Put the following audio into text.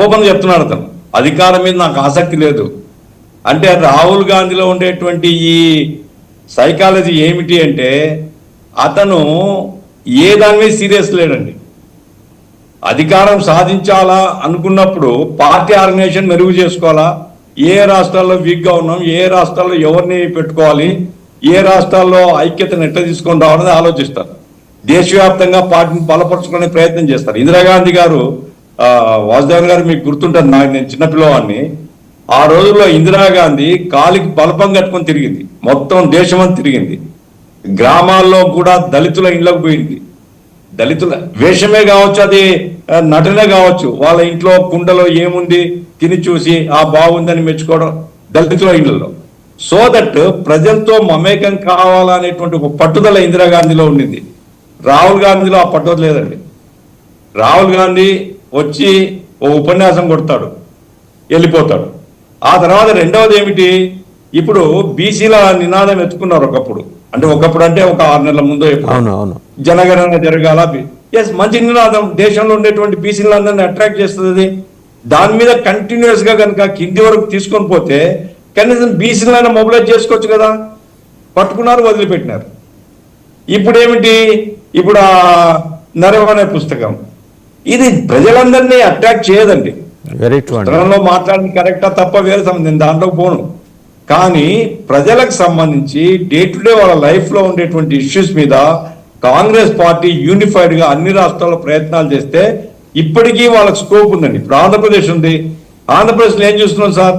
Open చెప్తున్నాడు అతను, అధికారం మీద నాకు ఆసక్తి లేదు అంటే. రాహుల్ గాంధీలో ఉండేటువంటి ఈ సైకాలజీ ఏమిటి అంటే, అతను ఏ దాని మీద సీరియస్ లేడండి. అధికారం సాధించాలా అనుకున్నప్పుడు పార్టీ ఆర్గనైజేషన్ మెరుగు చేసుకోవాలా, ఏ రాష్ట్రాల్లో వీక్గా ఉన్నాం, ఏ రాష్ట్రాల్లో ఎవరిని పెట్టుకోవాలి, ఏ రాష్ట్రాల్లో ఐక్యతను ఎట్లా తీసుకొని రావాలని ఆలోచిస్తారు. దేశవ్యాప్తంగా పార్టీని బలపరుచుకునే ప్రయత్నం చేస్తారు. ఇందిరాగాంధీ గారు, వాసుదేవన్ గారు మీకు గుర్తుంటుంది, నేను చిన్నపిల్లవాడిని, ఆ రోజుల్లో ఇందిరాగాంధీ కాలికి బలపం కట్టుకొని తిరిగింది, మొత్తం దేశమంతా తిరిగింది, గ్రామాల్లో కూడా దళితుల ఇళ్ళకు పోయింది. దళితుల వేషమే కావచ్చు, అది నటనే కావచ్చు, వాళ్ళ ఇంట్లో కుండలో ఏముంది తిని చూసి ఆ బాగుందని మెచ్చుకోవడం దళితుల ఇళ్లలో. సో దట్ ప్రజలతో మమేకం కావాలనేటువంటి ఒక పట్టుదల ఇందిరాగాంధీలో ఉండింది. రాహుల్ గాంధీలో ఆ పట్టుదల లేదండి. రాహుల్ గాంధీ వచ్చి ఓ ఉపన్యాసం కొడతాడు, వెళ్ళిపోతాడు. ఆ తర్వాత రెండవది ఏమిటి, ఇప్పుడు బీసీల నినాదం ఎత్తుకున్నారు ఒకప్పుడు, అంటే ఒకప్పుడు అంటే ఒక 6 నెలల ముందు జనగణన జరగాల. ఎస్, మంచి నినాదం, దేశంలో ఉండేటువంటి బీసీలందరినీ అట్రాక్ట్ చేస్తుంది. దాని మీద కంటిన్యూస్ గా కనుక కింది వరకు తీసుకొని పోతే కనీసం బీసీలైనా మొబిలైజ్ చేసుకోవచ్చు కదా. పట్టుకున్నారు, వదిలిపెట్టినారు. ఇప్పుడు ఏమిటి, ఇప్పుడు ఆ నరవనే పుస్తకం ఇది ప్రజలందరినీ అట్రాక్ట్ చేయదండి. పుస్తకంలో మాట్లాడింది కరెక్టా తప్ప వేరే సంబంధం, దాంట్లో పోను. కానీ ప్రజలకు సంబంధించి డే టు డే వాళ్ళ లైఫ్ లో ఉండేటువంటి ఇష్యూస్ మీద కాంగ్రెస్ పార్టీ యూనిఫైడ్ గా అన్ని రాష్ట్రాల్లో ప్రయత్నాలు చేస్తే ఇప్పటికీ వాళ్ళకి స్కోప్ ఉందండి. ఇప్పుడు ఆంధ్రప్రదేశ్ ఉంది, ఆంధ్రప్రదేశ్లో ఏం చూస్తున్నాం సార్,